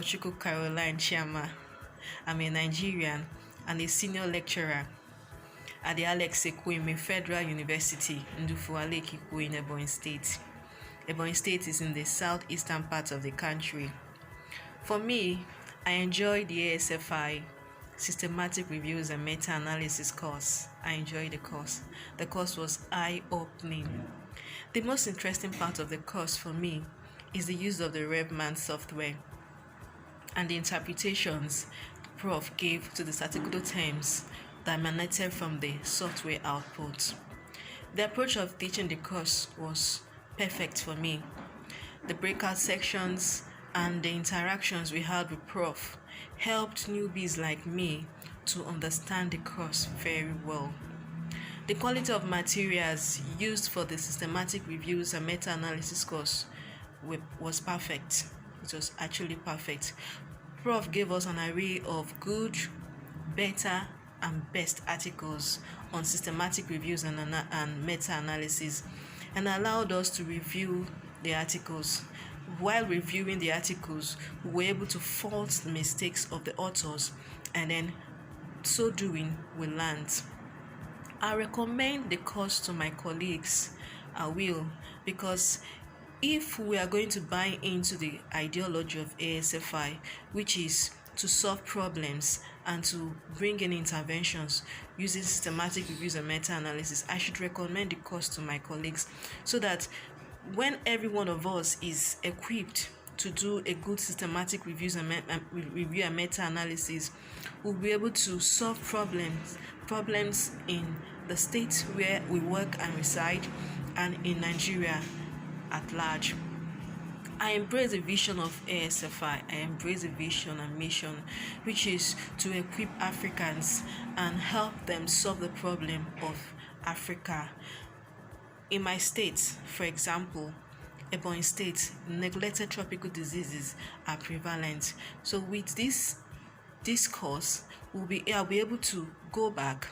Ochuku Caroline Chiama. I'm a Nigerian and a senior lecturer at the Alex Ekwueme Federal University, Ndufuale Ikiko in Ebonyi State. Ebonyi State is in the southeastern part of the country. For me, I enjoy the ASFI Systematic Reviews and Meta-Analysis course. I enjoyed the course. The course was eye-opening. The most interesting part of the course for me is the use of the RevMan software and the interpretations the Prof gave to the statistical terms that emanated from the software output. The approach of teaching the course was perfect for me. The breakout sections and the interactions we had with Prof helped newbies like me to understand the course very well. The quality of materials used for the systematic reviews and meta-analysis course was perfect. It was actually perfect. Prof gave us an array of good, better, and best articles on systematic reviews and meta-analysis, and allowed us to review the articles. While reviewing the articles, we were able to fault the mistakes of the authors, and then so doing, we learned. I recommend the course to my colleagues. I will, because if we are going to buy into the ideology of ASFI, which is to solve problems and to bring in interventions using systematic reviews and meta-analysis, I should recommend the course to my colleagues so that when every one of us is equipped to do a good systematic review and meta-analysis, we'll be able to solve problems in the states where we work and reside and in Nigeria at large. I embrace the vision of ASFI. I embrace the vision and mission, which is to equip Africans and help them solve the problem of Africa. In my state, for example, Ebonyi State, neglected tropical diseases are prevalent. So with this course, I'll be able to go back,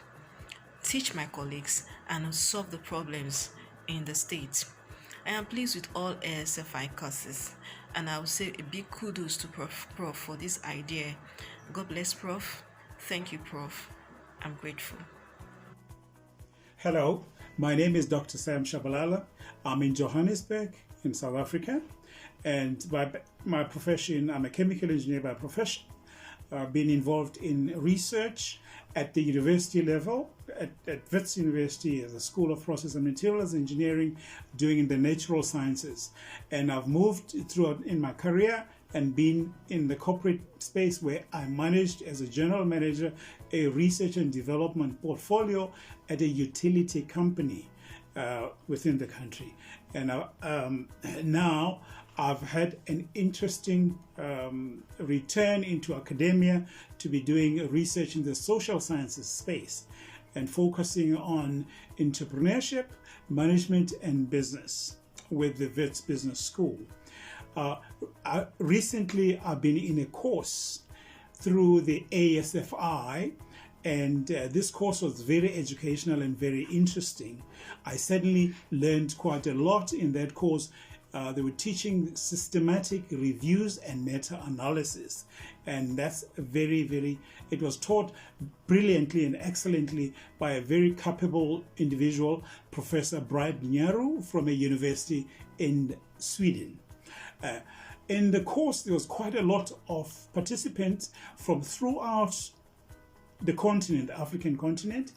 teach my colleagues, and solve the problems in the state. I am pleased with all ASFI courses, and I will say a big kudos to Prof for this idea. God bless Prof. Thank you, Prof. I'm grateful. Hello, my name is Dr. Sam Shabalala. I'm in Johannesburg in South Africa, and by my profession, I'm a chemical engineer by profession. I've been involved in research at the university level, at Wits University as a School of Process and Materials Engineering, doing the natural sciences. And I've moved throughout in my career and been in the corporate space where I managed as a general manager a research and development portfolio at a utility company within the country. And now I've had an interesting return into academia to be doing research in the social sciences space and focusing on entrepreneurship, management, and business with the Wits Business School. Recently, I've been in a course through the ASFI, and this course was very educational and very interesting. I certainly learned quite a lot in that course. They were teaching systematic reviews and meta-analysis, and that's it was taught brilliantly and excellently by a very capable individual, Professor Bright Nyaru from a university in Sweden. In the course, there was quite a lot of participants from throughout the continent, the African continent,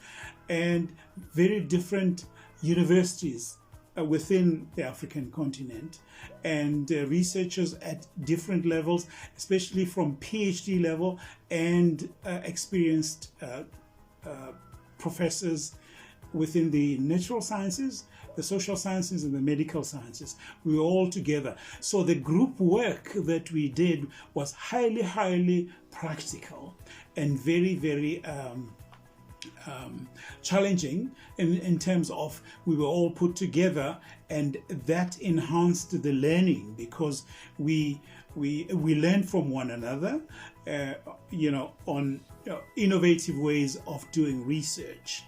and very different universities within the African continent, and researchers at different levels, especially from PhD level and experienced professors within the natural sciences, the social sciences, and the medical sciences. We were all together. So the group work that we did was highly practical and very challenging in terms of we were all put together, and that enhanced the learning because we learned from one another, on innovative ways of doing research.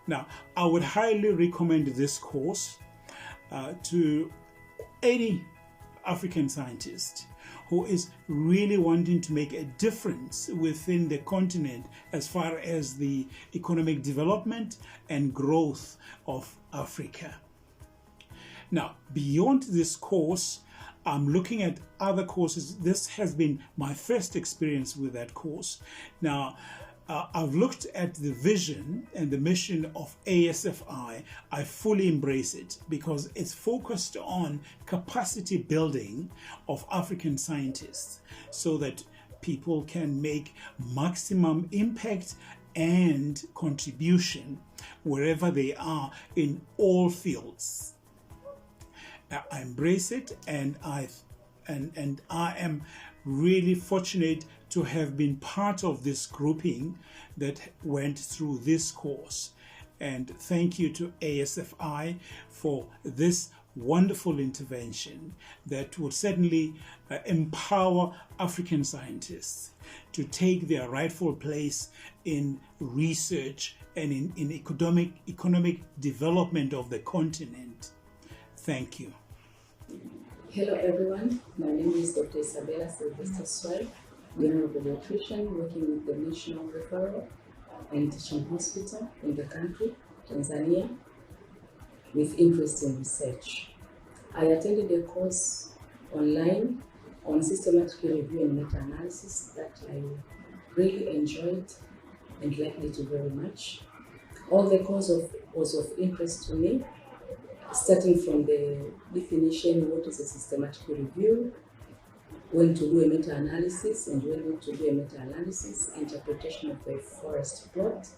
Now, I would highly recommend this course to any African scientist who is really wanting to make a difference within the continent as far as the economic development and growth of Africa. Now, beyond this course, I'm looking at other courses. This has been my first experience with that course. Now, I've looked at the vision and the mission of ASFI. I fully embrace it because it's focused on capacity building of African scientists so that people can make maximum impact and contribution wherever they are in all fields. I embrace it, and I am really fortunate to have been part of this grouping that went through this course. And thank you to ASFI for this wonderful intervention that would certainly empower African scientists to take their rightful place in research and in economic development of the continent. Thank you. Hello everyone, my name is Dr. Isabella Sylvester Swai, General Pediatrician working with the National Referral and Teaching Hospital in the country, Tanzania, with interest in research. I attended a course online on systematic review and meta-analysis that I really enjoyed and liked it very much. All the course was of interest to me, starting from the definition, what is a systematic review, when to do a meta-analysis and when not to do a meta-analysis, interpretation of the forest plot,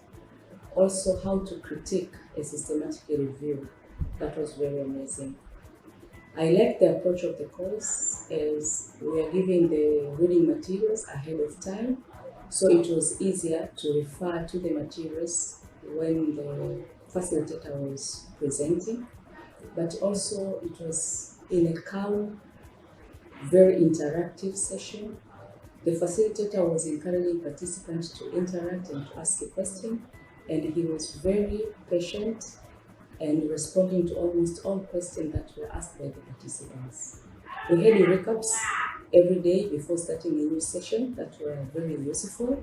also how to critique a systematic review. That was very amazing. I like the approach of the course as we are giving the reading materials ahead of time, so it was easier to refer to the materials when the facilitator was presenting. But also it was in a calm, very interactive session. The facilitator was encouraging participants to interact and to ask a question, and he was very patient and responding to almost all questions that were asked by the participants. We had recaps every day before starting a new session that were very useful,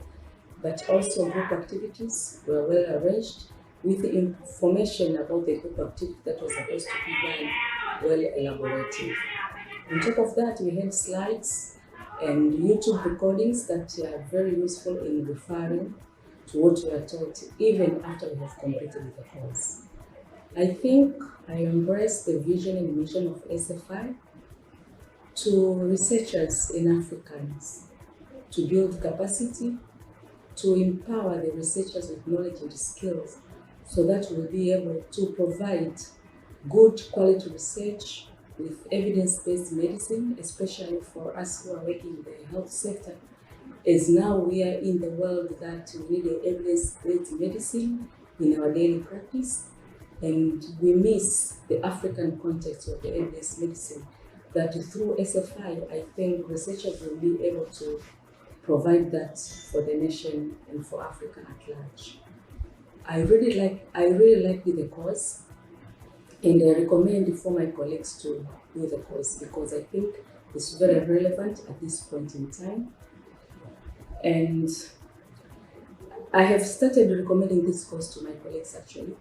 but also group activities were well arranged, with the information about the group activity that was supposed to be done well elaborated. On top of that, we had slides and YouTube recordings that are very useful in referring to what we are taught, even after we have completed the course. I think I embrace the vision and mission of ASFI to researchers in Africans to build capacity, to empower the researchers with knowledge and skills, so that we'll be able to provide good quality research with evidence-based medicine, especially for us who are working in the health sector, as now we are in the world that we need evidence-based medicine in our daily practice, and we miss the African context of the evidence medicine, that through ASFI, I think researchers will be able to provide that for the nation and for Africa at large. I really like the course, and I recommend for my colleagues to do the course because I think it's very relevant at this point in time. And I have started recommending this course to my colleagues actually.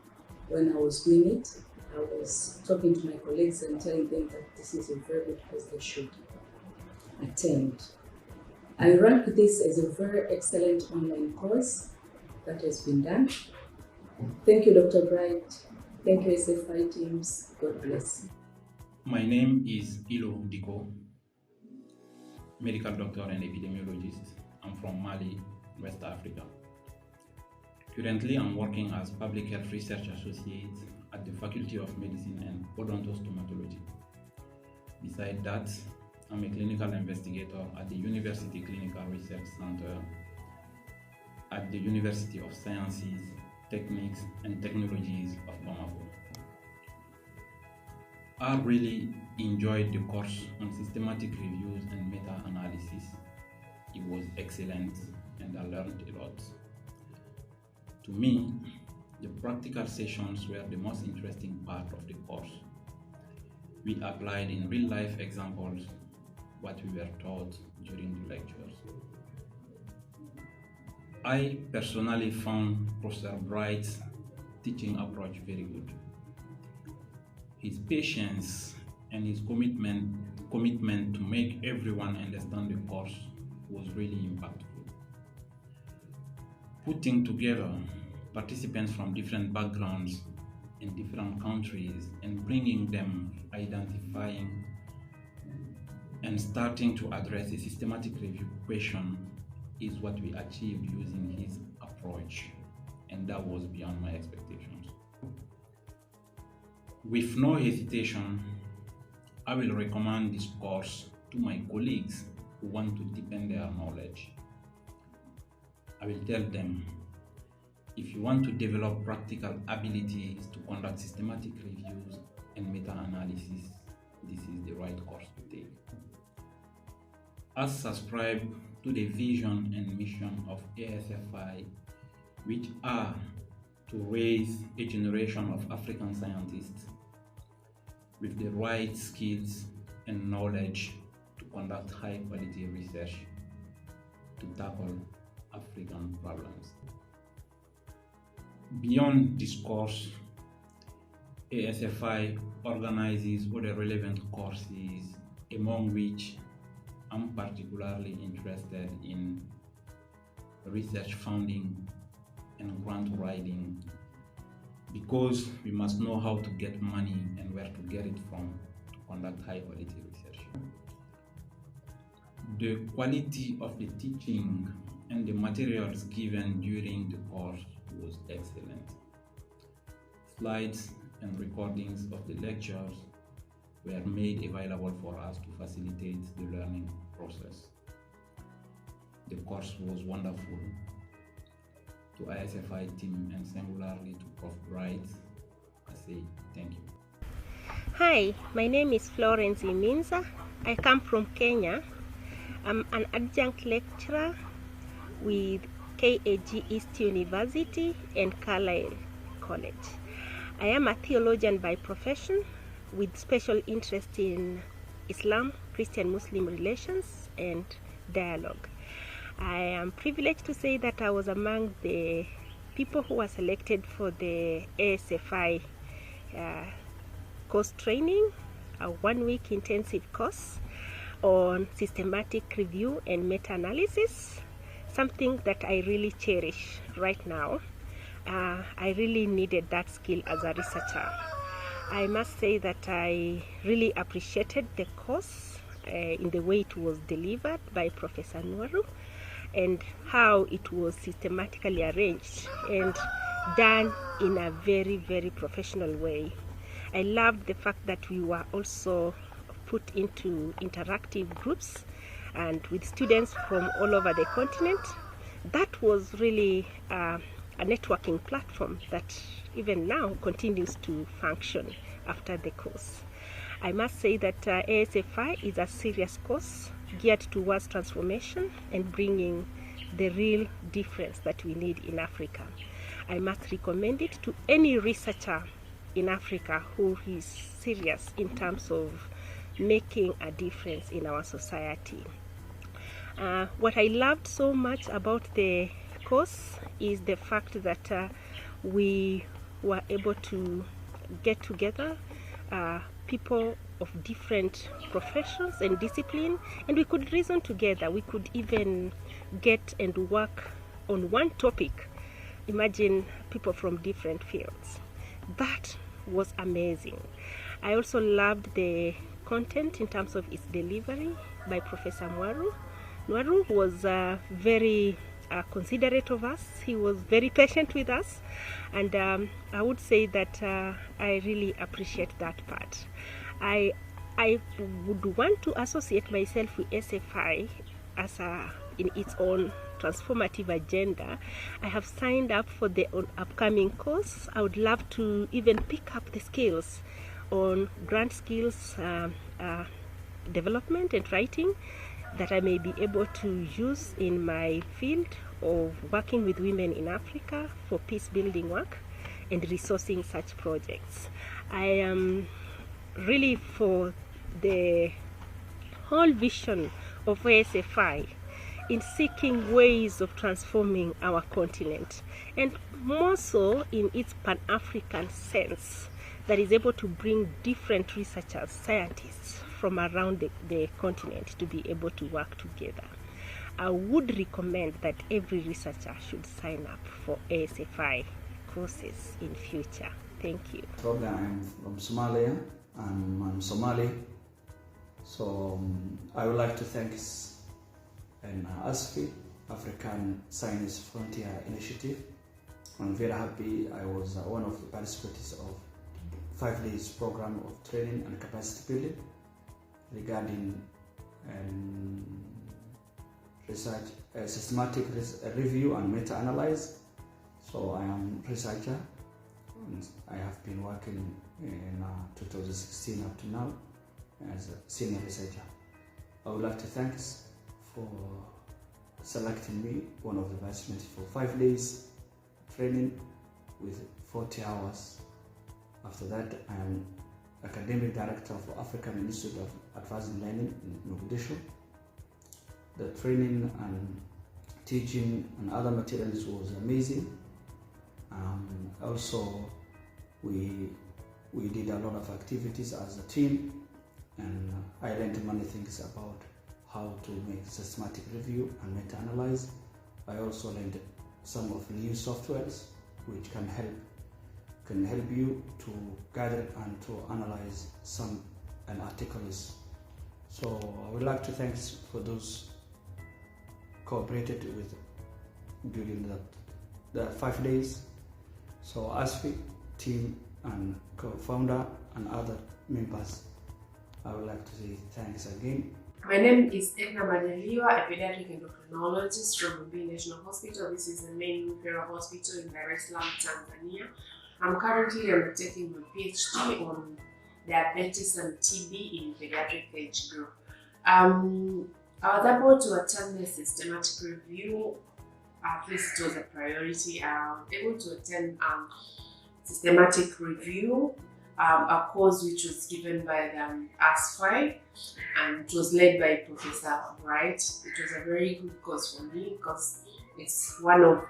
When I was doing it, I was talking to my colleagues and telling them that this is a very good course they should attend. I rank this as a very excellent online course that has been done. Thank you, Dr. Bright. Thank you, ASFI teams. God bless. My name is Ilo Diko, medical doctor and epidemiologist. I'm from Mali, West Africa. Currently, I'm working as public health research associate at the Faculty of Medicine and Odontostomatology. Besides that, I'm a clinical investigator at the University Clinical Research Center at the University of Sciences, Techniques and Technologies of Bamako. I really enjoyed the course on systematic reviews and meta-analysis. It was excellent and I learned a lot. To me, the practical sessions were the most interesting part of the course. We applied in real-life examples what we were taught during the lectures. I personally found Professor Bright's teaching approach very good. His patience and his commitment to make everyone understand the course was really impactful. Putting together participants from different backgrounds in different countries and bringing them, identifying and starting to address a systematic review question is what we achieved using his approach, and that was beyond my expectations. With no hesitation, I will recommend this course to my colleagues who want to deepen their knowledge. I will tell them, if you want to develop practical abilities to conduct systematic reviews and meta-analysis, this is the right course to take. As subscribed to the vision and mission of ASFI, which are to raise a generation of African scientists with the right skills and knowledge to conduct high-quality research to tackle African problems. Beyond this course, ASFI organizes other relevant courses, among which I'm particularly interested in research funding and grant writing, because we must know how to get money and where to get it from to conduct high quality research. The quality of the teaching and the materials given during the course was excellent. Slides and recordings of the lectures were made available for us to facilitate the learning process. The course was wonderful. To ASFI team and singularly to Prof. Bright, I say thank you. Hi, my name is Florence Iminza. I come from Kenya. I'm an adjunct lecturer with KAG East University and Carlisle College. I am a theologian by profession with special interest in Islam, Christian-Muslim relations, and dialogue. I am privileged to say that I was among the people who were selected for the ASFI course training, a one-week intensive course on systematic review and meta-analysis, something that I really cherish right now. I really needed that skill as a researcher. I must say that I really appreciated the course in the way it was delivered by Professor Nwaru and how it was systematically arranged and done in a very, very professional way. I loved the fact that we were also put into interactive groups and with students from all over the continent. That was really a networking platform that even now continues to function after the course. I must say that ASFI is a serious course geared towards transformation and bringing the real difference that we need in Africa. I must recommend it to any researcher in Africa who is serious in terms of making a difference in our society. What I loved so much about the course is the fact that we were able to get together people of different professions and discipline, and we could reason together. We could even get and work on one topic. Imagine people from different fields. That was amazing. I also loved the content in terms of its delivery by Professor Nwaru. Nwaru was very considerate of us. He was very patient with us, and I would say that I really appreciate that part. I would want to associate myself with ASFI as in its own transformative agenda. I have signed up for the upcoming course. I would love to even pick up the skills on grant skills development and writing that I may be able to use in my field of working with women in Africa for peace building work and resourcing such projects. I am really for the whole vision of ASFI in seeking ways of transforming our continent, and more so in its Pan-African sense that is able to bring different researchers, scientists from around the continent to be able to work together. I would recommend that every researcher should sign up for ASFI courses in future. Thank you. I'm from Somalia, and I'm Somali. So I would like to thank ASFI, African Science Frontier Initiative. I'm very happy I was one of the participants of 5 days program of training and capacity building regarding research, systematic review and meta-analyze. So I am researcher, and I have been working in 2016 up to now as a senior researcher. I would like to thank for selecting me one of the participants for 5 days training with 40 hours. After that, I am academic director for African Institute of Advanced Learning in Mogadishu. The training and teaching and other materials was amazing. Also, we did a lot of activities as a team, and I learned many things about how to make systematic review and meta-analyze. I also learned some of new softwares which can help you to gather and to analyze some articles. So I would like to thank for those cooperated with during the 5 days. So ASFI team and co-founder and other members, I would like to say thanks again. My name is Edna Majaliwa, a pediatric endocrinologist from Mumbai National Hospital. This is the main referral hospital in Dar es Salaam, Tanzania. I'm currently undertaking my PhD on diabetes and TB in pediatric age group. I was able to attend the systematic review. At least it was a priority. I was able to attend systematic review, a course which was given by the ASFI, and it was led by Professor Bright. It was a very good course for me because it's one of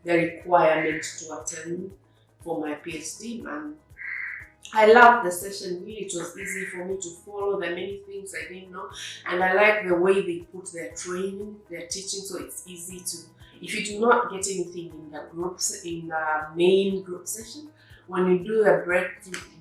the requirements to attend for my PhD, and I loved the session. Really, it was easy for me to follow the many things I didn't know, and I like the way they put their training, their teaching, so it's easy to, if you do not get anything in the groups, in the main group session, when you do the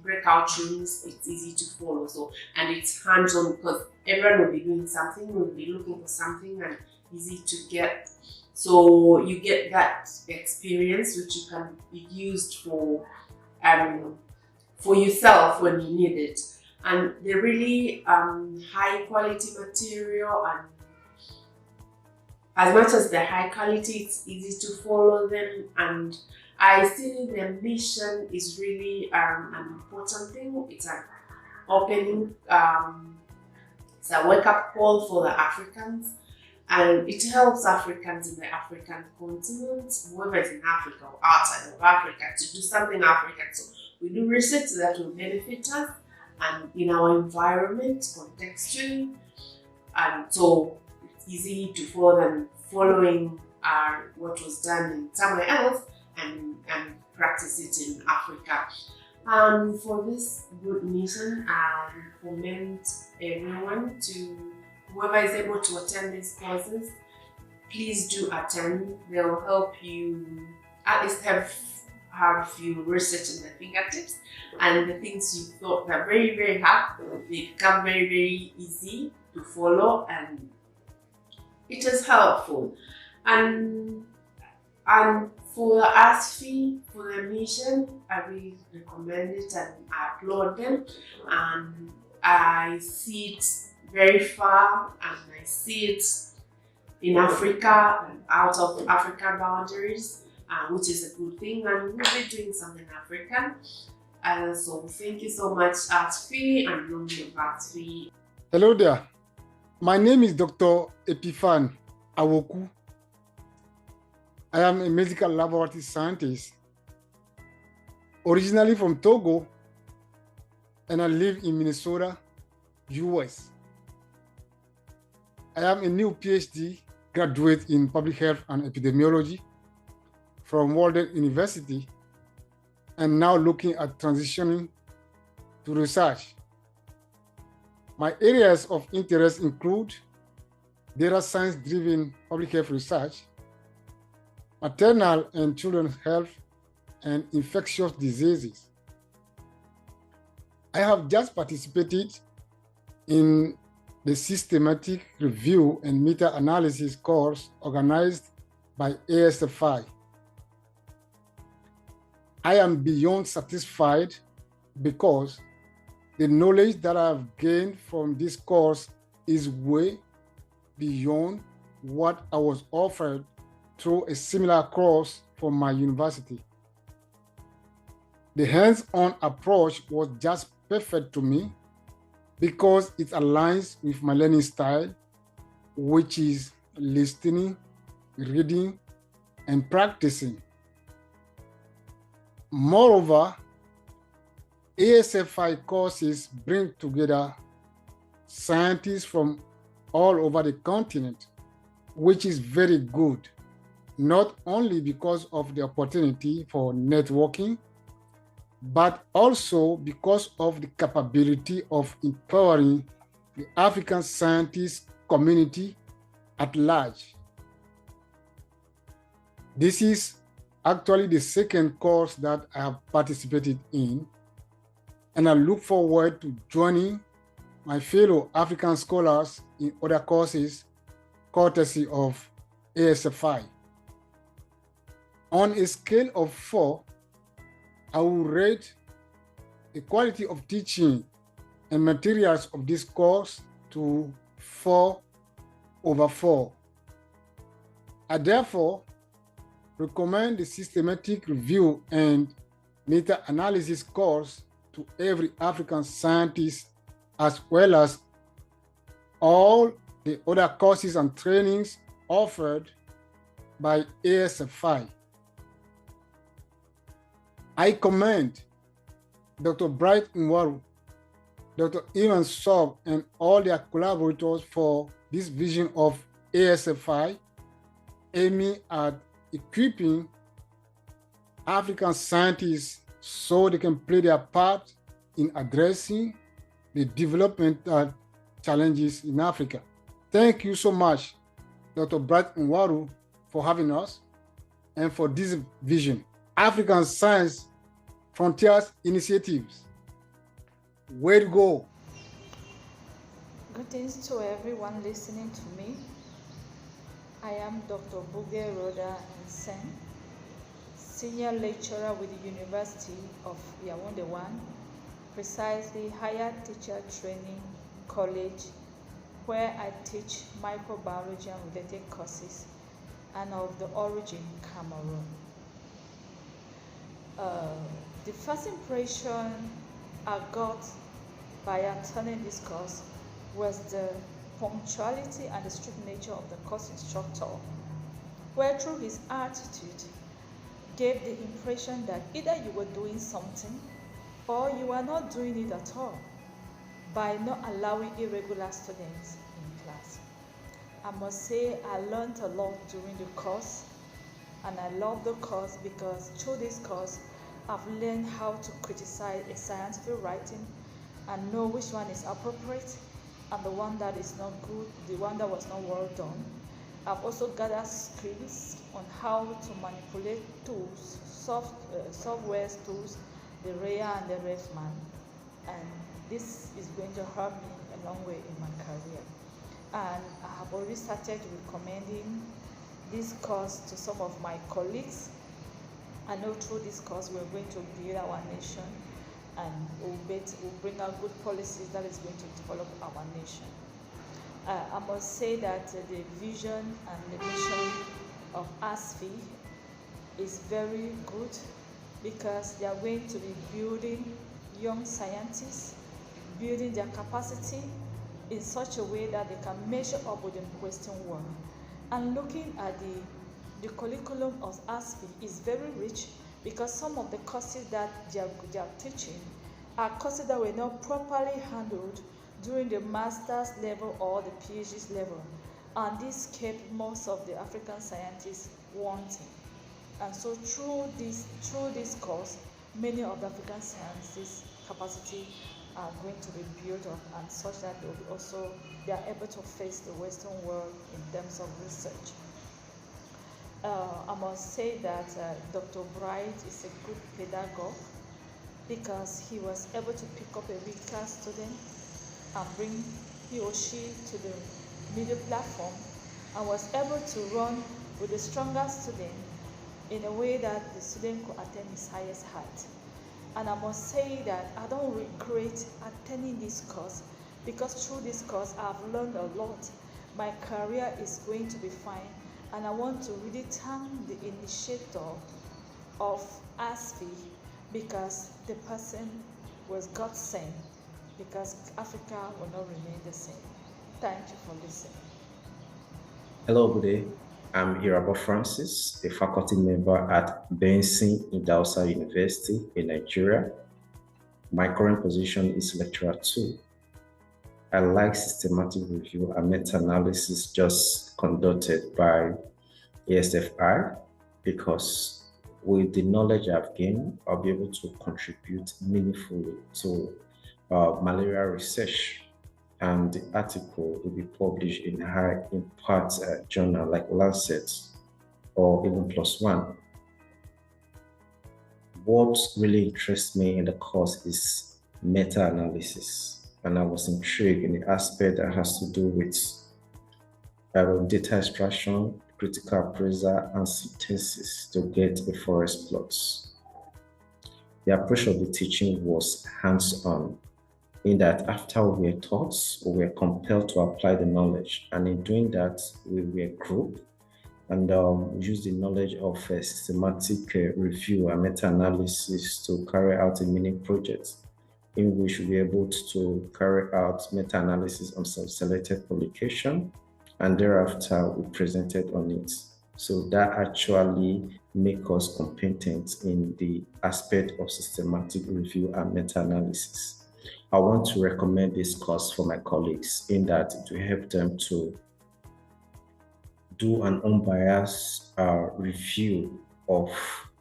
breakout trainings, it's easy to follow. So, and it's hands-on because everyone will be doing something, will be looking for something, and easy to get. So you get that experience which you can be used for yourself when you need it. And they're really high quality material, and as much as they're high quality, it's easy to follow them. And I see the mission is really an important thing. It's an opening, it's a wake-up call for the Africans, and it helps Africans in the African continent, whoever is in Africa or outside of Africa, to do something African. So we do research that will benefit us and in our environment contextually, and so it's easy to follow them, following what was done in somewhere else and practice it in Africa. For this good mission, I recommend everyone to, whoever is able to attend these courses, please do attend. They will help you at least have you research in the fingertips, and the things you thought are very, very hard, they become very, very easy to follow, and it is helpful. And for the ASFI, for the mission, I really recommend it and I applaud them. And I see it very far, and I see it in Africa and out of African boundaries, which is a good thing, and we'll be doing something African. So thank you so much, ASFI, and long live ASFI. Hello there. My name is Dr. Epiphan Awoku. I am a medical laboratory scientist, originally from Togo, and I live in Minnesota, US. I am a new PhD graduate in public health and epidemiology from Walden University, and now looking at transitioning to research. My areas of interest include data science-driven public health research, maternal and children's health, and infectious diseases. I have just participated in the systematic review and meta-analysis course organized by ASFI. I am beyond satisfied because the knowledge that I've gained from this course is way beyond what I was offered through a similar course from my university. The hands-on approach was just perfect to me because it aligns with my learning style, which is listening, reading, and practicing. Moreover, ASFI courses bring together scientists from all over the continent, which is very good, not only because of the opportunity for networking, but also because of the capability of empowering the African scientist community at large. This is actually the second course that I have participated in, and I look forward to joining my fellow African scholars in other courses courtesy of ASFI. On a scale of 4, I will rate the quality of teaching and materials of this course to 4/4. I therefore recommend the systematic review and meta-analysis course to every African scientist, as well as all the other courses and trainings offered by ASFI. I commend Dr. Bright Nwaru, Dr. Ivan Sob, and all their collaborators for this vision of ASFI, aiming at equipping African scientists so they can play their part in addressing the developmental challenges in Africa. Thank you so much, Dr. Bright Nwaru, for having us and for this vision. African Science Frontiers Initiatives. Way to go. Greetings to everyone listening to me. I am Dr. Buge Roda Nsen, Senior Lecturer with the University of Yaoundé 1, precisely Higher Teacher Training College, where I teach microbiology and related courses, and of the origin Cameroon. The first impression I got by attending this course was the punctuality and the strict nature of the course instructor, where through his attitude gave the impression that either you were doing something or you were not doing it at all by not allowing irregular students in class. I must say I learned a lot during the course, and I love the course because through this course I've learned how to criticize a scientific writing and know which one is appropriate and the one that is not good, the one that was not well done. I've also gathered skills on how to manipulate tools, software tools, the REA and the REFMAN, and this is going to help me a long way in my career. And I have already started recommending this course to some of my colleagues. I know through this course we're going to build our nation, and we'll bring out good policies that is going to develop our nation. I must say that the vision and the mission of ASFI is very good because they are going to be building young scientists, building their capacity in such a way that they can measure up with the Western world. And looking at the curriculum of ASFI is very rich because some of the courses that they are teaching are courses that were not properly handled during the master's level or the PhD level. and this kept most of the African scientists wanting. And so through this course, many of the African scientists' capacity are going to be built up, and such that they are able to face the Western world in terms of research. I must say that Dr. Bright is a good pedagogue, because he was able to pick up a weaker student and bring he or she to the middle platform, and was able to run with the stronger student in a way that the student could attain his highest height. And I must say that I don't regret attending this course, because through this course I've learned a lot. My career is going to be fine, and I want to really thank the initiator of ASFI, because the person was God sent, because Africa will not remain the same. Thank you for listening. Hello, good day. I'm Irabo Francis, a faculty member at Benson Idausa University in Nigeria. My current position is Lecturer 2. I like systematic review and meta-analysis just conducted by ASFI, because with the knowledge I've gained, I'll be able to contribute meaningfully to malaria research. And the article will be published in high impact journal like Lancet or even PLOS ONE. What really interests me in the course is meta-analysis, and I was intrigued in the aspect that has to do with data extraction, critical appraisal, and synthesis to get a forest plot. The approach of the teaching was hands-on, in that after we were taught, we were compelled to apply the knowledge. And in doing that, we were grouped and used the knowledge of a systematic review and meta-analysis to carry out a mini project, in which we were able to carry out meta-analysis on some selected publication, and thereafter we presented on it. So that actually makes us competent in the aspect of systematic review and meta-analysis. I want to recommend this course for my colleagues, in that it will help them to do an unbiased review of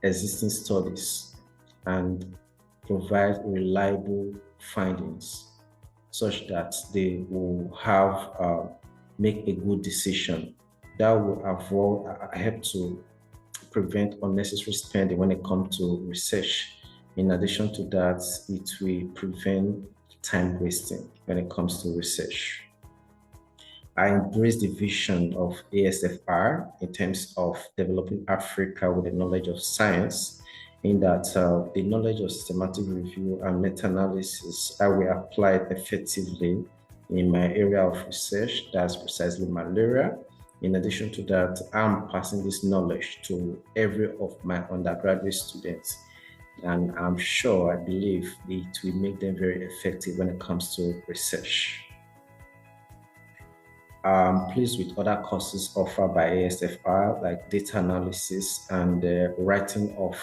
existing studies and provide reliable findings, such that they will have make a good decision. That will help to prevent unnecessary spending when it comes to research. In addition to that, it will prevent time wasting when it comes to research. I embrace the vision of ASFR in terms of developing Africa with the knowledge of science, in that the knowledge of systematic review and meta-analysis, I will apply it effectively in my area of research, that's precisely malaria. In addition to that, I'm passing this knowledge to every of my undergraduate students, and I'm sure, I believe it will make them very effective when it comes to research. I'm pleased with other courses offered by ASFR, like data analysis and writing of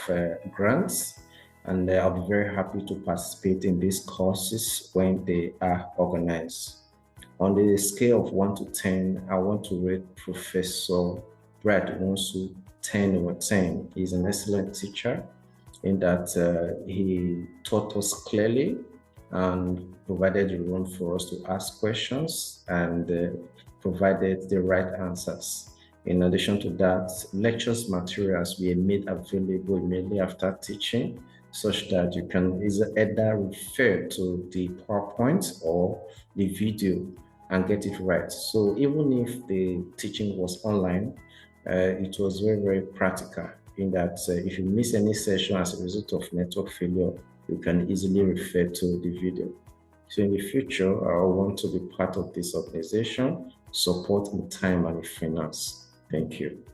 grants, and I'll be very happy to participate in these courses when they are organized. On the scale of 1 to 10, I want to rate Professor Brad Wonsu 10/10. He's an excellent teacher, in that he taught us clearly and provided the room for us to ask questions and provided the right answers. In addition to that, lectures materials were made available immediately after teaching, such that you can either refer to the PowerPoint or the video and get it right. So even if the teaching was online, it was very, very practical, in that if you miss any session as a result of network failure, you can easily refer to the video. So in the future, I want to be part of this organization, support in time and in finance. Thank you.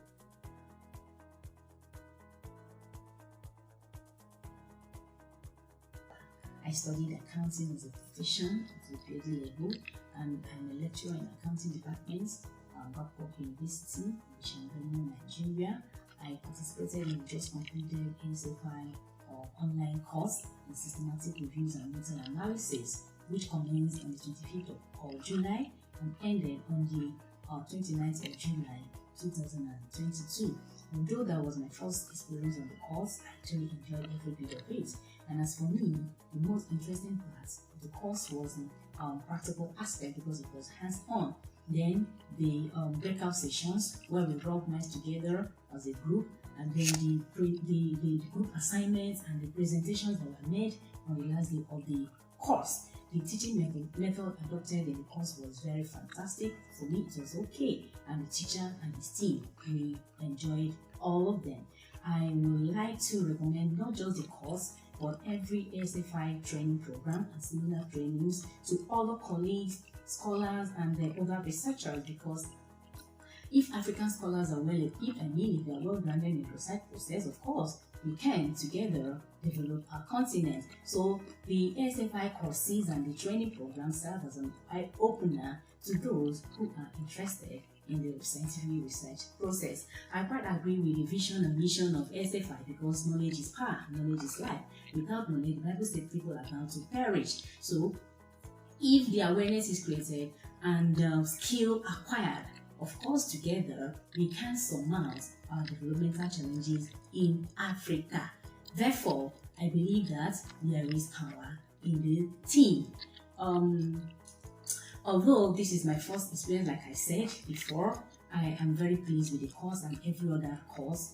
I studied accounting as a profession at the PhD level, and I'm a lecturer in accounting departments at Babcock University, which is in Nigeria. I participated in just completed ASFI online course in systematic reviews and meta-analysis, which commenced on the 25th of July and ended on the 29th of July 2022. Although that was my first experience on the course, I actually enjoyed every bit of it. And as for me, the most interesting part of the course was the practical aspect because it was hands-on. Then the breakout sessions where we rub minds together as a group, and then the group assignments and the presentations that were made on the last day of the course. The teaching method adopted in the course was very fantastic. For me, it was okay. And the teacher and his team, we enjoyed all of them. I would like to recommend not just the course, but every ASFI training program and similar trainings to other colleagues, scholars, and the other researchers, because if African scholars are well equipped, if they are well grounded in the research process, of course, we can together develop our continent. So the ASFI courses and the training programs serve as an eye-opener to those who are interested in the scientific research process. I quite agree with the vision and mission of ASFI because knowledge is power, knowledge is life. Without knowledge, the Bible says people are bound to perish. So if the awareness is created and skill acquired, of course, together we can surmount our developmental challenges in Africa. Therefore, I believe that there is power in the team. Although this is my first experience, like I said before, I am very pleased with the course and every other course,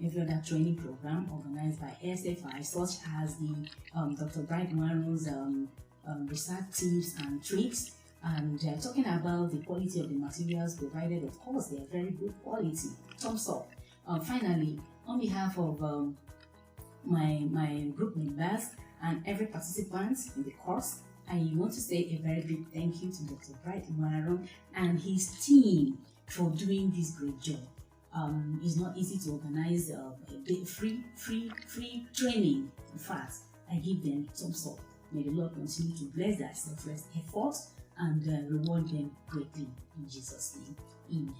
every other training program organized by ASFI, such as the Dr. Bright Nwaru's research tips and tricks. And talking about the quality of the materials provided, of course, they are very good quality. Thumbs up. Finally, on behalf of my group members and every participant in the course, I want to say a very big thank you to Dr. Bright Nwaru and his team for doing this great job. It's not easy to organize a free training. In fact, I give them thumbs up. May the Lord continue to bless their selfless efforts and reward them greatly in Jesus' name. Amen.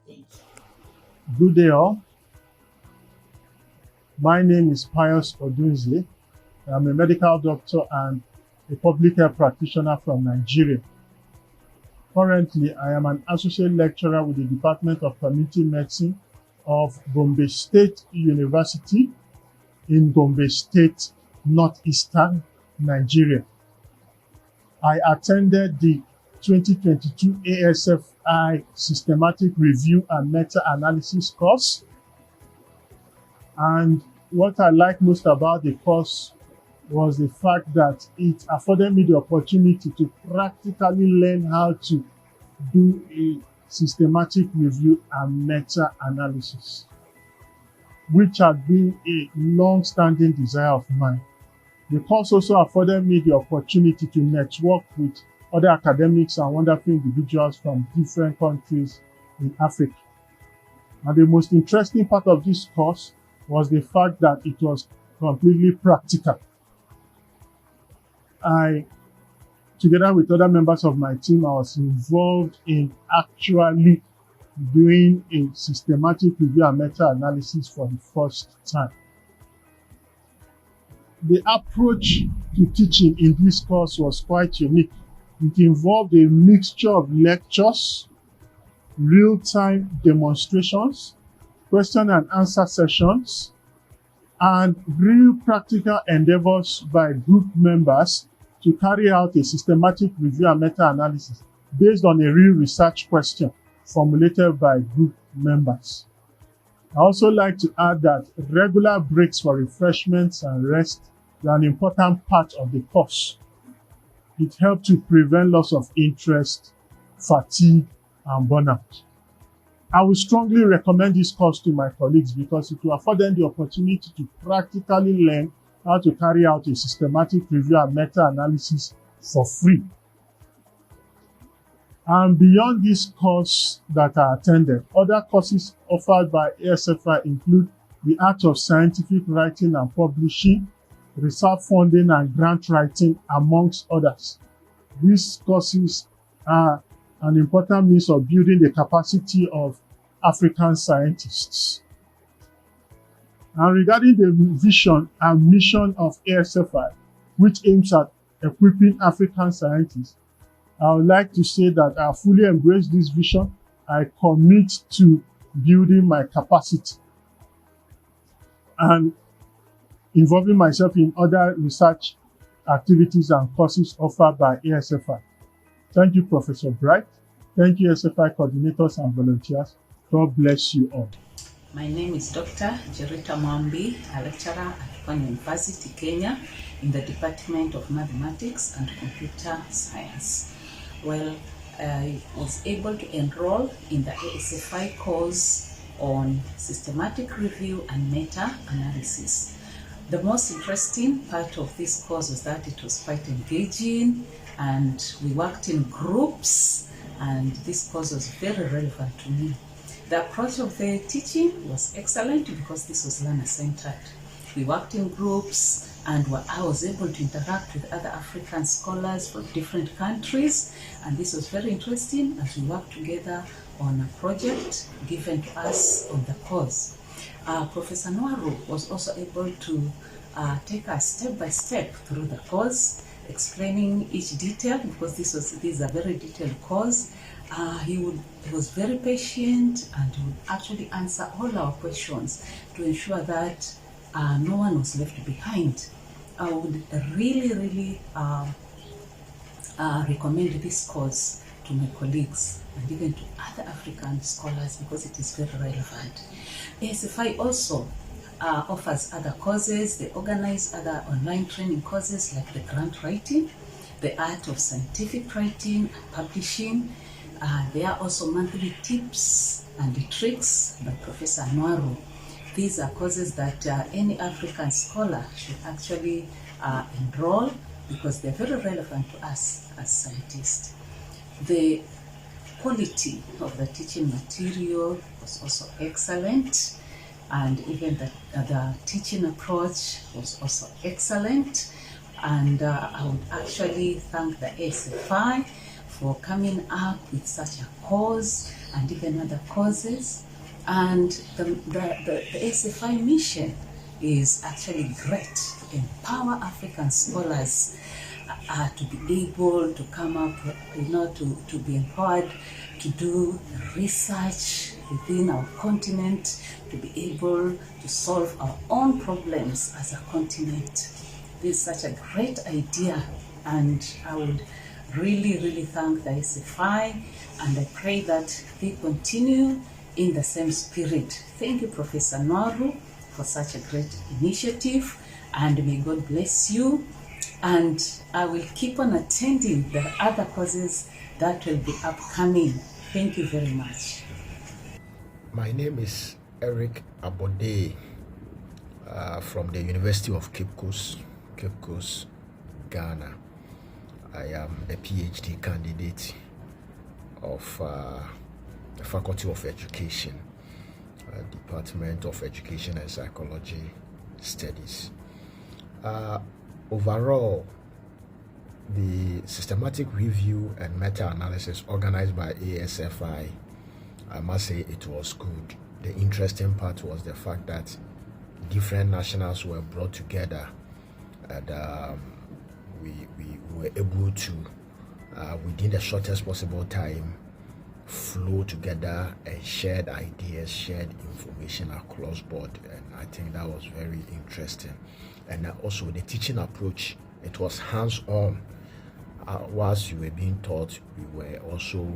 Thank you. Good day all. My name is Pius Odunzi. I'm a medical doctor and a public health practitioner from Nigeria. Currently, I am an associate lecturer with the Department of Community Medicine of Gombe State University in Gombe State, northeastern Nigeria. I attended the 2022 ASFI Systematic Review and Meta-Analysis course. And what I like most about the course was the fact that it afforded me the opportunity to practically learn how to do a systematic review and meta-analysis, which had been a long-standing desire of mine. The course also afforded me the opportunity to network with other academics and wonderful individuals from different countries in Africa. And the most interesting part of this course was the fact that it was completely practical. Together with other members of my team, I was involved in actually doing a systematic review and meta-analysis for the first time. The approach to teaching in this course was quite unique. It involved a mixture of lectures, real-time demonstrations, question and answer sessions, and real practical endeavors by group members to carry out a systematic review and meta-analysis based on a real research question formulated by group members. I also like to add that regular breaks for refreshments and rest are an important part of the course. It helped to prevent loss of interest, fatigue, and burnout. I would strongly recommend this course to my colleagues because it will afford them the opportunity to practically learn how to carry out a systematic review and meta-analysis for free. And beyond this course that I attended, other courses offered by ASFI include the Art of Scientific Writing and Publishing, research funding and grant writing, amongst others. These courses are an important means of building the capacity of African scientists. And regarding the vision and mission of ASFI, which aims at equipping African scientists, I would like to say that I fully embrace this vision I commit to building my capacity and involving myself in other research activities and courses offered by ASFI. Thank you, Professor Bright. Thank you, ASFI coordinators and volunteers. God bless you all. My name is Dr. Jerita Mwambi, a lecturer at Pwani University, Kenya, in the Department of Mathematics and Computer Science. Well, I was able to enroll in the ASFI course on systematic review and meta-analysis. The most interesting part of this course was that it was quite engaging and we worked in groups, and this course was very relevant to me. The approach of the teaching was excellent because this was learner-centered. We worked in groups and I was able to interact with other African scholars from different countries, and this was very interesting as we worked together on a project given to us on the course. Professor Nwaru was also able to take us step by step through the course, explaining each detail because this is a very detailed course. He was very patient and he would actually answer all our questions to ensure that no one was left behind. I would really recommend this course to my colleagues and even to other African scholars because it is very relevant. ASFI also offers other courses. They organize other online training courses like the grant writing, the art of scientific writing and publishing. There are also monthly tips and tricks by Professor Nwaru. These are courses that any African scholar should actually enroll because they're very relevant to us as scientists. The quality of the teaching material was also excellent, and even the teaching approach was also excellent. And I would actually thank the ASFI for coming up with such a course and even other courses. And the ASFI mission is actually great to empower African scholars to be able to come up, to be empowered to do research within our continent, to be able to solve our own problems as a continent. This is such a great idea, and I would really thank the ASFI, and I pray that they continue in the same spirit. Thank you, Professor Nwaru, for such a great initiative, and may God bless you. And I will keep on attending the other courses that will be upcoming. Thank you very much. My name is Eric Abode from the University of Cape Coast, Ghana. I am a PhD candidate of the Faculty of Education, Department of Education and Psychology Studies. Overall, the systematic review and meta-analysis organized by ASFI, I must say it was good. The interesting part was the fact that different nationals were brought together, and we were able to, within the shortest possible time, flow together and shared ideas, shared information across board, and I think that was very interesting. And also the teaching approach, it was hands-on. Whilst you were being taught, we were also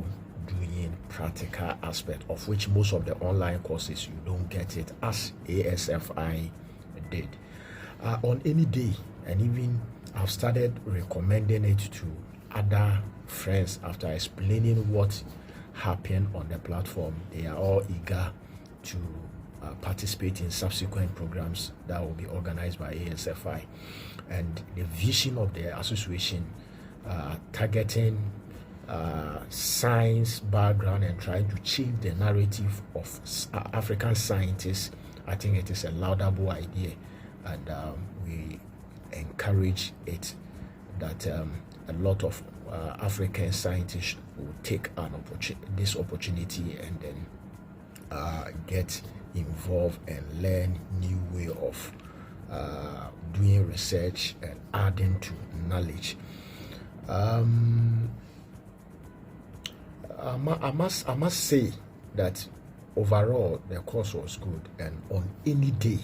doing practical aspect, of which most of the online courses you don't get it as ASFI did. On any day, and even I've started recommending it to other friends after explaining what happened on the platform. They are all eager to participate in subsequent programs that will be organized by ASFI. And the vision of the association, targeting science background and trying to change the narrative of African scientists, I think it is a laudable idea, and we encourage it that a lot of African scientists will take this opportunity and then get involved and learn new way of doing research and adding to knowledge. I must say that overall the course was good, and on any day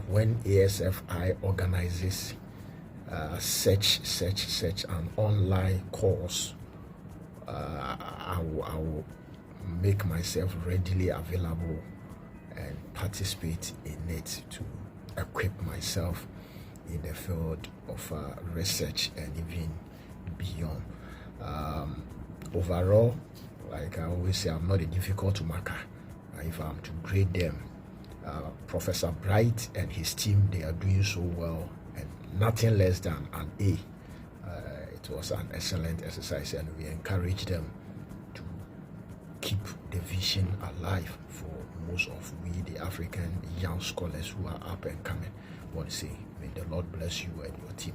when ASFI organizes such an online course, I will make myself readily available and participate in it to equip myself in the field of research and even beyond. Overall, like I always say, I'm not a difficult marker. If I'm to grade them, Professor Bright and his team, they are doing so well, and nothing less than an A. It was an excellent exercise, and we encourage them to keep the vision alive for most of we, the African young scholars who are up and coming. I want to say, may the Lord bless you and your team.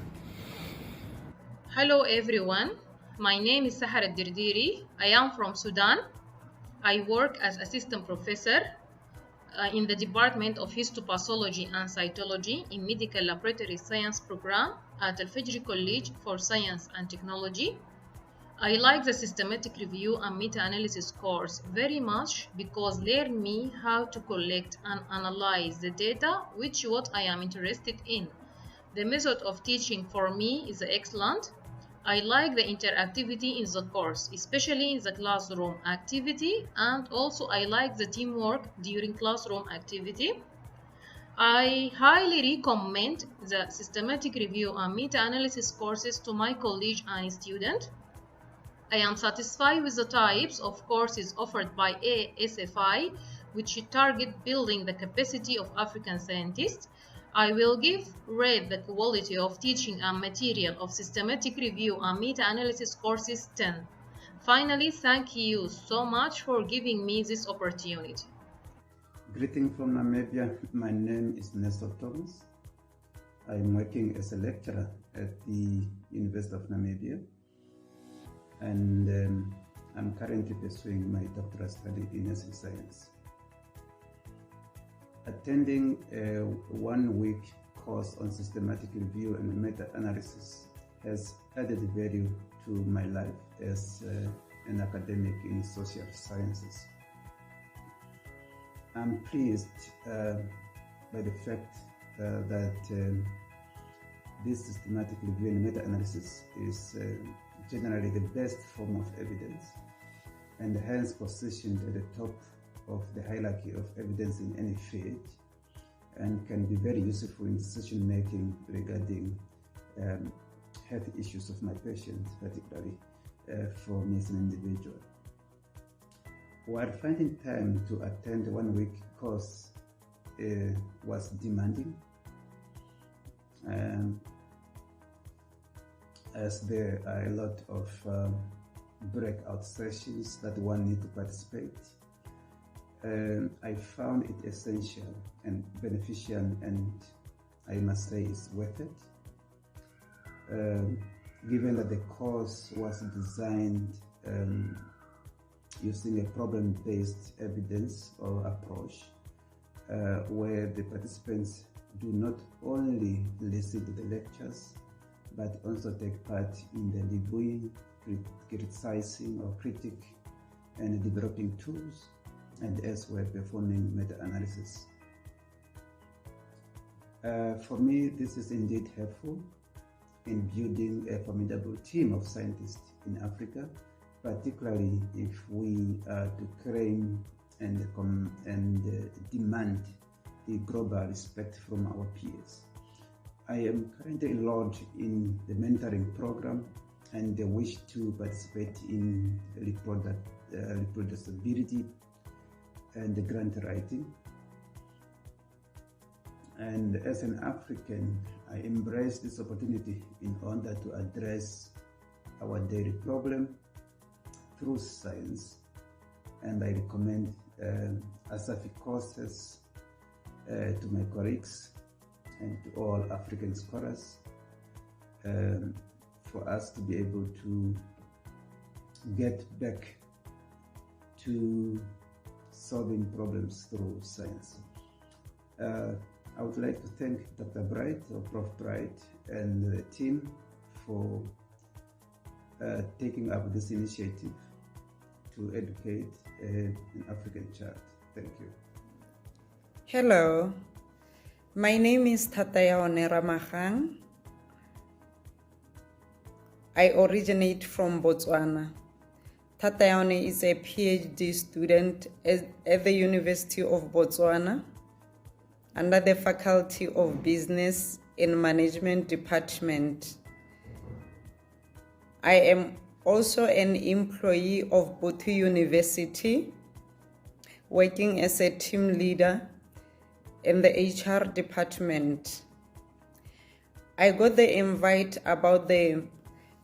Hello everyone, my name is Sahar Dirdiri. I am from Sudan. I work as assistant professor in the Department of Histopathology and Cytology in Medical Laboratory Science program at Al Fajr College for Science and Technology. I like the systematic review and meta-analysis course very much because learn me how to collect and analyze the data, which is what I am interested in. The method of teaching for me is excellent. I like the interactivity in the course, especially in the classroom activity, and also I like the teamwork during classroom activity. I highly recommend the systematic review and meta-analysis courses to my colleague and student. I am satisfied with the types of courses offered by ASFI, which target building the capacity of African scientists. I will rate the quality of teaching and material of systematic review and meta-analysis courses 10. Finally, thank you so much for giving me this opportunity. Greeting from Namibia. My name is Nestor Thomas. I'm working as a lecturer at the University of Namibia, and I'm currently pursuing my doctoral study in nursing science. Attending a one-week course on systematic review and meta-analysis has added value to my life as an academic in social sciences. I'm pleased by the fact that this systematic review and meta-analysis is generally the best form of evidence, and hence positioned at the top of the hierarchy of evidence in any field, and can be very useful in decision making regarding health issues of my patients, particularly for me as an individual. While finding time to attend a one-week course was demanding, as there are a lot of breakout sessions that one needs to participate, I found it essential and beneficial, and I must say it's worth it, given that the course was designed using a problem-based evidence or approach, where the participants do not only listen to the lectures, but also take part in the reviewing, criticizing or critic, and developing tools, and elsewhere performing meta-analysis. For me, this is indeed helpful in building a formidable team of scientists in Africa, particularly if we are to claim and demand the global respect from our peers. I am currently enrolled in the mentoring program and wish to participate in reproducibility and the grant writing. And as an African, I embrace this opportunity in order to address our daily problem through science, and I recommend ASFI courses to my colleagues and to all African scholars for us to be able to get back to solving problems through science. I would like to thank Dr. Bright, or Prof. Bright, and the team for taking up this initiative to educate an African child. Thank you. Hello, my name is Tatayaone Ramahang. I originate from Botswana. Tatayaone is a PhD student at the University of Botswana under the Faculty of Business and Management Department. I am also an employee of Botu University, working as a team leader in the HR department. I got the invite about the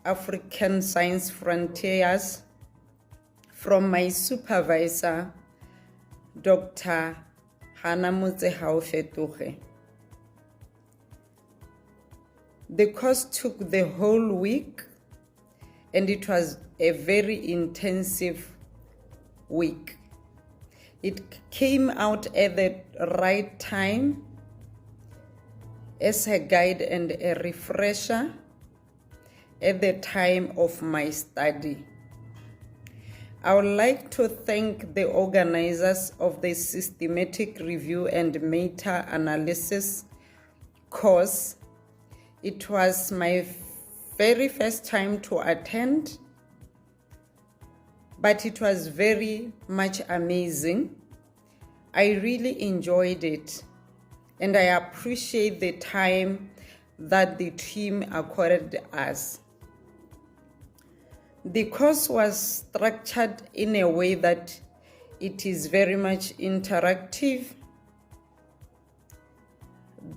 African Science Frontiers from my supervisor, Dr. Hana Motsehao-Fetoge. The course took the whole week, and it was a very intensive week. It came out at the right time as a guide and a refresher at the time of my study. I would like to thank the organizers of the Systematic Review and Meta-Analysis course. It was my very first time to attend, but it was very much amazing. I really enjoyed it, and I appreciate the time that the team accorded us. The course was structured in a way that it is very much interactive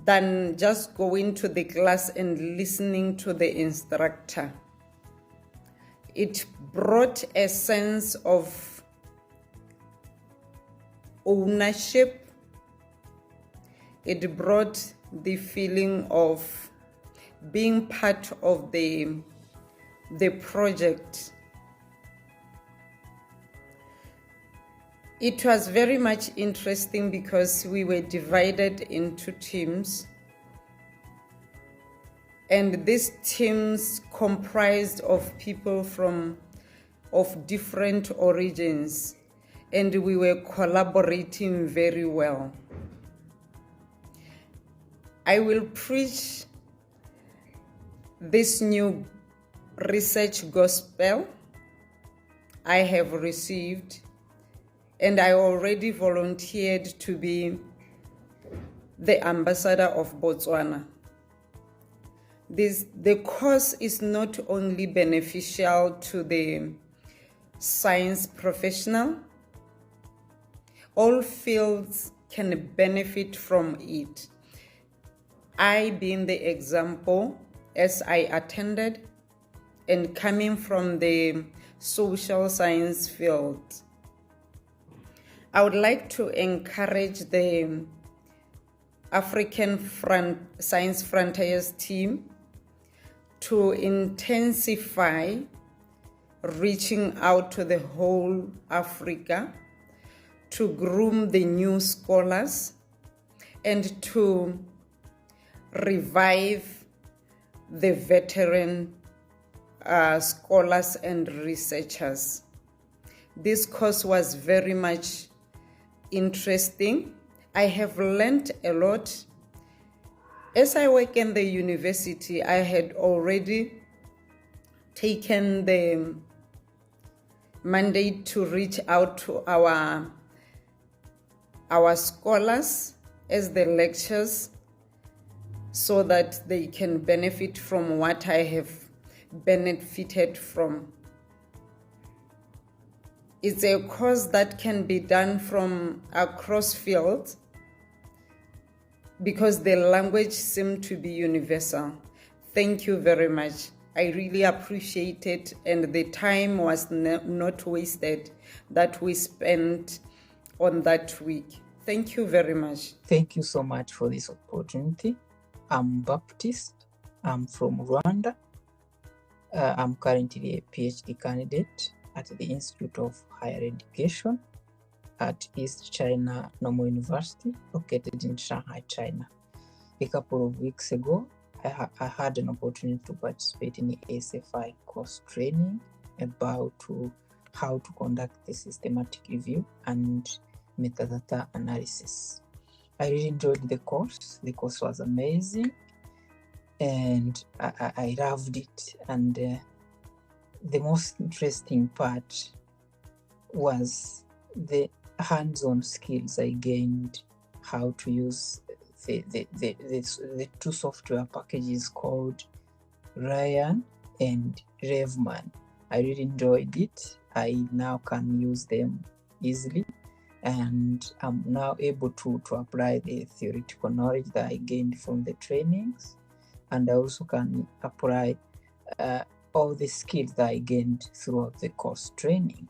than just going to the class and listening to the instructor. It brought a sense of ownership. It brought the feeling of being part of the project. It was very much interesting because we were divided into teams, and these teams comprised of people of different origins, and we were collaborating very well. I will preach this new research gospel I have received, and I already volunteered to be the ambassador of Botswana. The course is not only beneficial to the science professional, all fields can benefit from it. I being the example, as I attended and coming from the social science field. I would like to encourage the African Science Frontiers team to intensify reaching out to the whole Africa, to groom the new scholars, and to revive the veteran scholars and researchers. This course was very much interesting. I have learned a lot. As I work in the university, I had already taken the mandate to reach out to our scholars as the lecturers, so that they can benefit from what I have benefited from. It's a course that can be done from across fields because the language seemed to be universal. Thank you very much. I really appreciate it, and the time was not wasted that we spent on that week. Thank you very much. Thank you so much for this opportunity. I'm Baptist. I'm from Rwanda. I'm currently a PhD candidate at the Institute of Higher Education at East China Normal University, located in Shanghai, China. A couple of weeks ago, I had an opportunity to participate in the ASFI course training about how to conduct the systematic review and metadata analysis. I really enjoyed the course. The course was amazing, and I loved it. And the most interesting part was the hands-on skills I gained, how to use the two software packages called Ryan and Revman. I really enjoyed it. I now can use them easily, and I'm now able to apply the theoretical knowledge that I gained from the trainings, and I also can apply all the skills that I gained throughout the course training.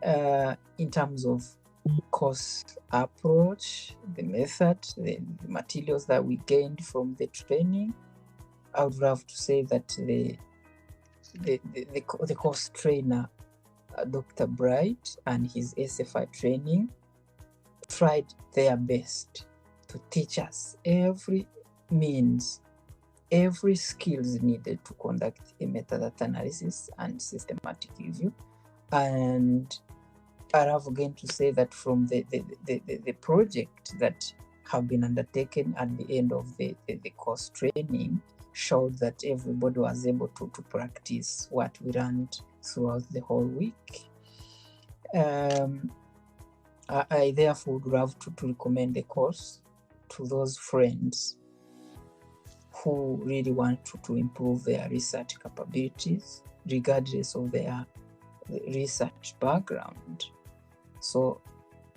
In terms of course approach, the method, the materials that we gained from the training, I would love to say that the course trainer, Dr. Bright, and his ASFI training tried their best to teach us every means, every skills needed to conduct a metadata analysis and systematic review. And I love again to say that from the project that have been undertaken at the end of the course training showed that everybody was able to practice what we learned throughout the whole week. I therefore would love to recommend the course to those friends who really want to improve their research capabilities regardless of their research background. So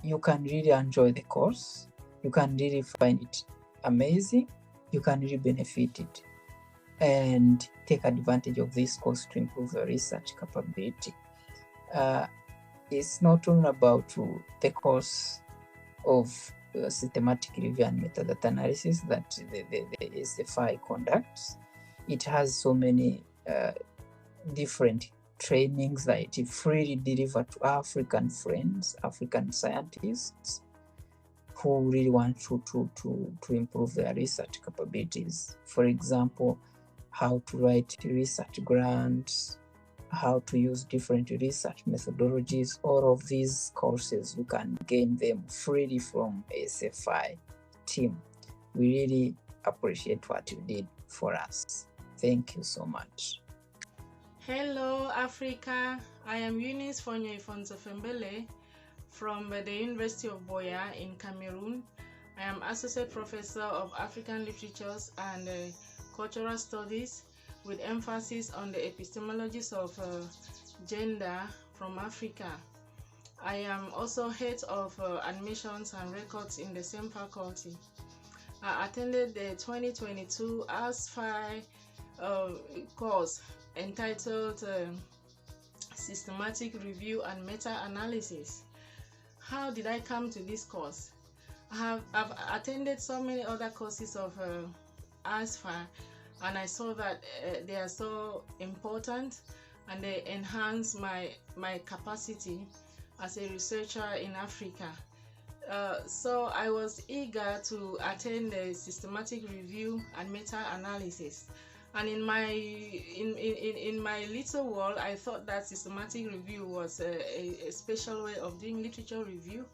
you can really enjoy the course, you can really find it amazing, you can really benefit it and take advantage of this course to improve your research capability. It's not only about the course of systematic review and metadata analysis that the ASFI conducts. It has so many different trainings that it freely deliver to African friends, African scientists who really want to improve their research capabilities. For example, how to write research grants, how to use different research methodologies. All of these courses, you can gain them freely from ASFI team. We really appreciate what you did for us. Thank you so much. Hello, Africa. I am Eunice Fonye-Ifonso-Fembele from the University of Boya in Cameroon. I am Associate Professor of African Literatures and Cultural Studies with emphasis on the epistemologies of gender from Africa. I am also head of admissions and records in the same faculty. I attended the 2022 ASFI course entitled Systematic Review and Meta-Analysis. How did I come to this course? I've attended so many other courses of ASFI, and I saw that they are so important and they enhance my capacity as a researcher in Africa. So I was eager to attend the systematic review and meta-analysis. And in my little world, I thought that systematic review was a special way of doing literature review.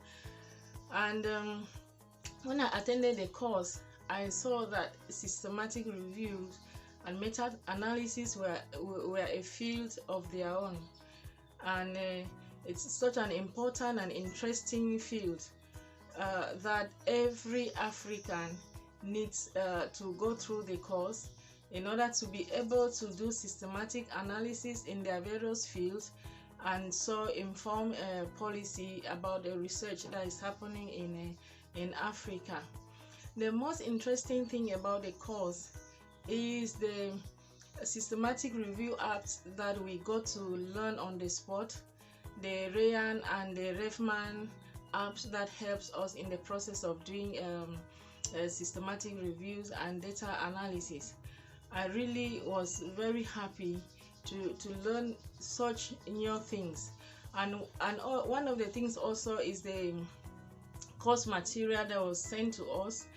And when I attended the course, I saw that systematic reviews and meta-analysis were a field of their own. And it's such an important and interesting field that every African needs to go through the course in order to be able to do systematic analysis in their various fields and so inform policy about the research that is happening in Africa. The most interesting thing about the course is the systematic review apps that we got to learn on the spot, the Rayan and the Refman apps that helps us in the process of doing systematic reviews and data analysis. I really was very happy to learn such new things, and one of the things also is the course material that was sent to us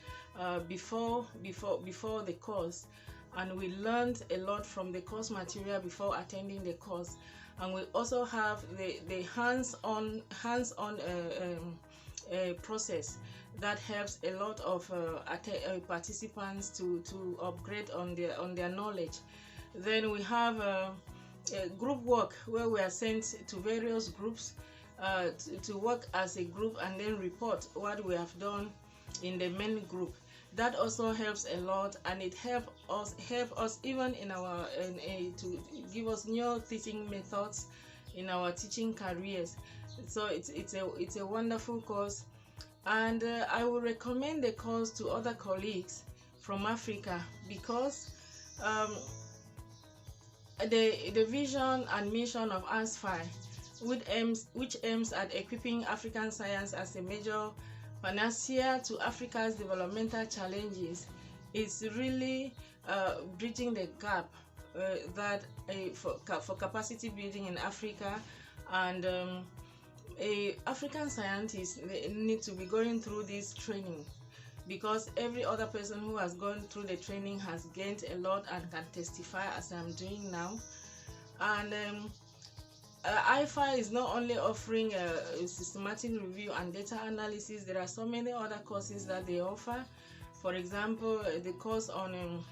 before the course, and we learned a lot from the course material before attending the course. And we also have the hands-on process that helps a lot of participants to upgrade on their knowledge. Then we have group work, where we are sent to various groups to work as a group and then report what we have done in the main group. That also helps a lot, and it help us even in our to give us new teaching methods in our teaching careers. So it's a wonderful course, and I will recommend the course to other colleagues from Africa, because the vision and mission of ASFI, which aims at equipping African science as a major panacea to Africa's developmental challenges, is really bridging the gap for capacity building in Africa. And African scientists need to be going through this training, because every other person who has gone through the training has gained a lot and can testify, as I'm doing now. And ASFI is not only offering a systematic review and data analysis. There are so many other courses that they offer. For example, the course on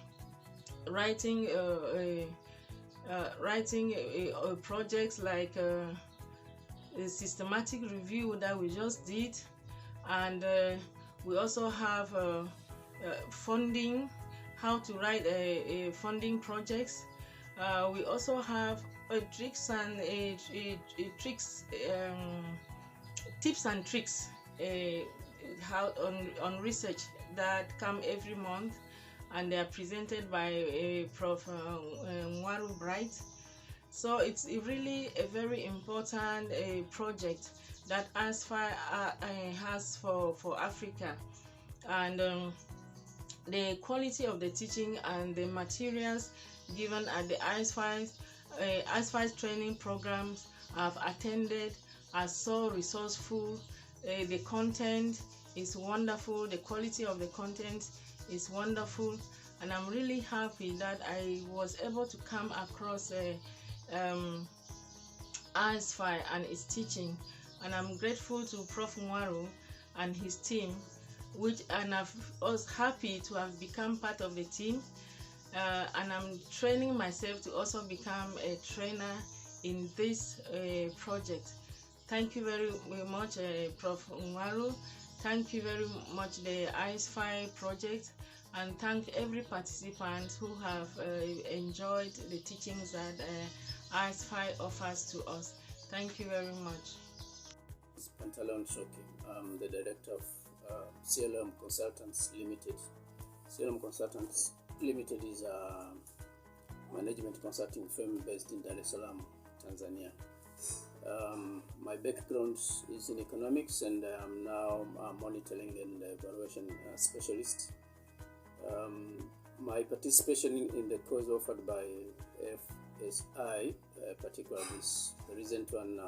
writing projects, like a systematic review that we just did, and we also have funding, how to write a funding projects. We also have tips and tricks how on research that come every month, and they are presented by Prof. Nwaru Bright. So it's really a very important project that ASFI has for Africa. And the quality of the teaching and the materials given at the ASFI's training programs I've attended are so resourceful. The content is wonderful, the quality of the content is wonderful, and I'm really happy that I was able to come across ASFI and its teaching. And I'm grateful to Prof. Nwaru and his team, and I was happy to have become part of the team. And I'm training myself to also become a trainer in this project. Thank you very much, Prof. Nwaru. Thank you very much, the ASFI project, and thank every participant who have enjoyed the teachings that ASFI offers to us. Thank you very much. Pantalon Shoki. I'm the director of CLM Consultants Limited. CLM Consultants Limited is a management consulting firm based in Dar es Salaam, Tanzania. My background is in economics, and I'm now a monitoring and evaluation specialist. My participation in the course offered by ASFI, particularly this recent one,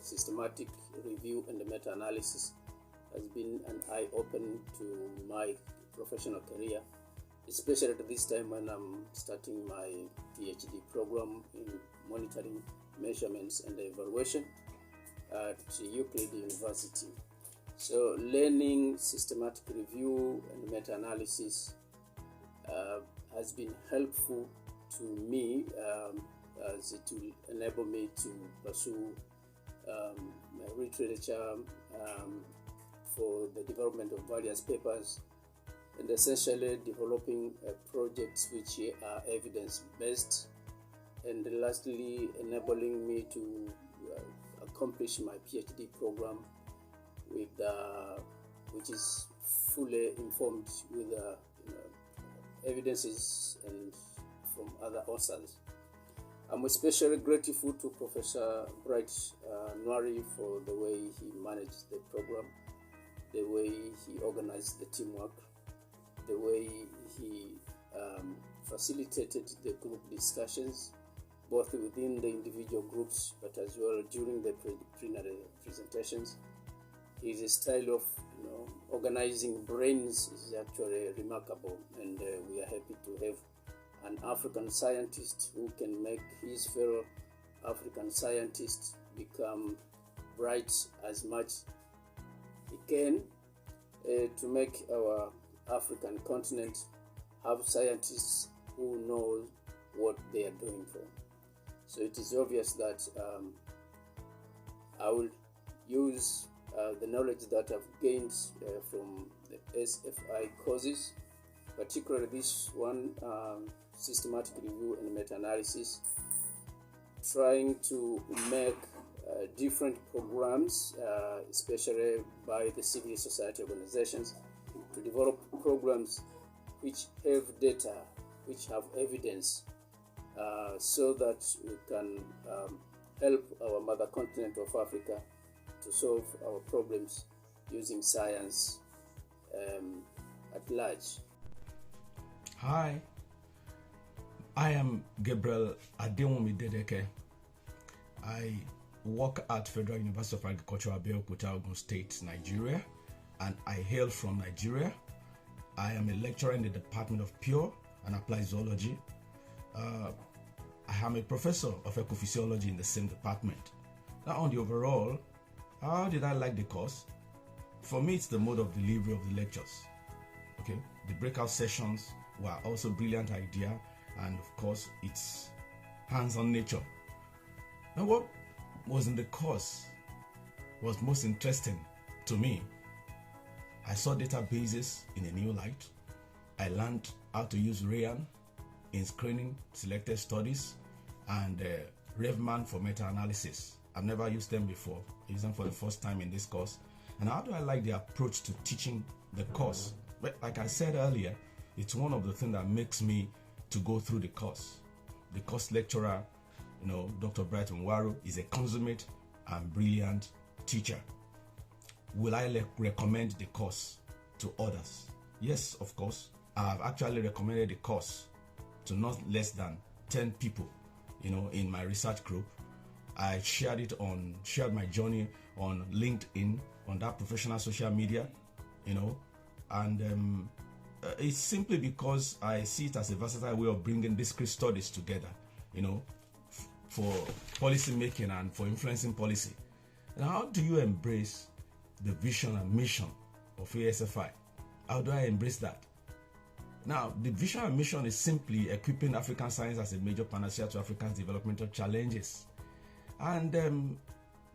systematic review and meta-analysis, has been an eye-opener to my professional career, especially at this time when I'm starting my PhD program in monitoring, measurements and evaluation at Euclid University. So learning systematic review and meta-analysis has been helpful to me, as it will enable me to pursue my literature for the development of various papers, and essentially developing projects which are evidence-based, and lastly enabling me to accomplish my PhD program with which is fully informed with evidences and from other authors. I'm especially grateful to Professor Bright Nwaru for the way he managed the program, the way he organized the teamwork, the way he facilitated the group discussions, both within the individual groups but as well during the plenary presentations. His style of organizing brains is actually remarkable, and we are happy to have an African scientist who can make his fellow African scientists become bright as much it can to make our African continent have scientists who know what they are doing for. So it is obvious that I will use the knowledge that I've gained from the ASFI courses, particularly this one, systematic review and meta-analysis, trying to make different programs, especially by the civil society organizations, to develop programs which have data, which have evidence, so that we can help our mother continent of Africa to solve our problems using science at large. Hi, I am Gabriel Adewumi Dedeke. I work at Federal University of Agriculture, Abeokuta, Ogun State, Nigeria, and I hail from Nigeria. I am a lecturer in the Department of Pure and Applied Zoology. I am a professor of ecophysiology in the same department. Now, on the overall, how did I like the course? For me, it's the mode of delivery of the lectures. Okay, the breakout sessions were also a brilliant idea, and of course, it's hands-on nature. Now, what was in the course was most interesting to me. I saw databases in a new light. I learned how to use RAYAN in screening selected studies and RevMan for meta-analysis. I've never used them before. I used them for the first time in this course. And how do I like the approach to teaching the course? But like I said earlier, it's one of the things that makes me to go through the course. The course lecturer, Dr. Bright Nwaru, is a consummate and brilliant teacher. Will I recommend the course to others? Yes, of course. I have actually recommended the course to not less than 10 people, in my research group. I shared my journey on LinkedIn, on that professional social media, and it's simply because I see it as a versatile way of bringing discrete studies together, for policy making and for influencing policy. And how do you embrace the vision and mission of ASFI? How do I embrace that? Now, the vision and mission is simply equipping African science as a major panacea to Africa's developmental challenges. And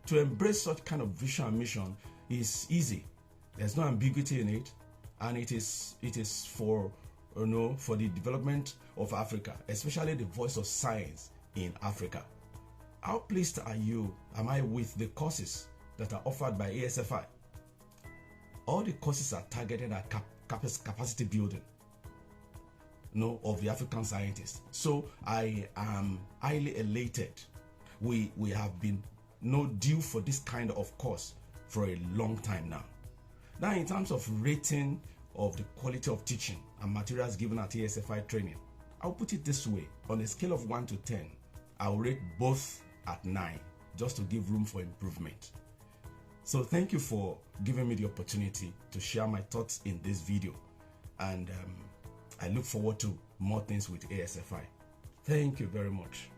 to embrace such kind of vision and mission is easy. There's no ambiguity in it, and it is for for the development of Africa, especially the voice of science in Africa. How pleased am I with the courses that are offered by ASFI? All the courses are targeted at capacity building, of the African scientists. So I am highly elated. We have been due for this kind of course for a long time now. Now, in terms of rating of the quality of teaching and materials given at ASFI training, I'll put it this way. On a scale of 1 to 10, I'll rate both at 9, just to give room for improvement. So thank you for giving me the opportunity to share my thoughts in this video. And I look forward to more things with ASFI. Thank you very much.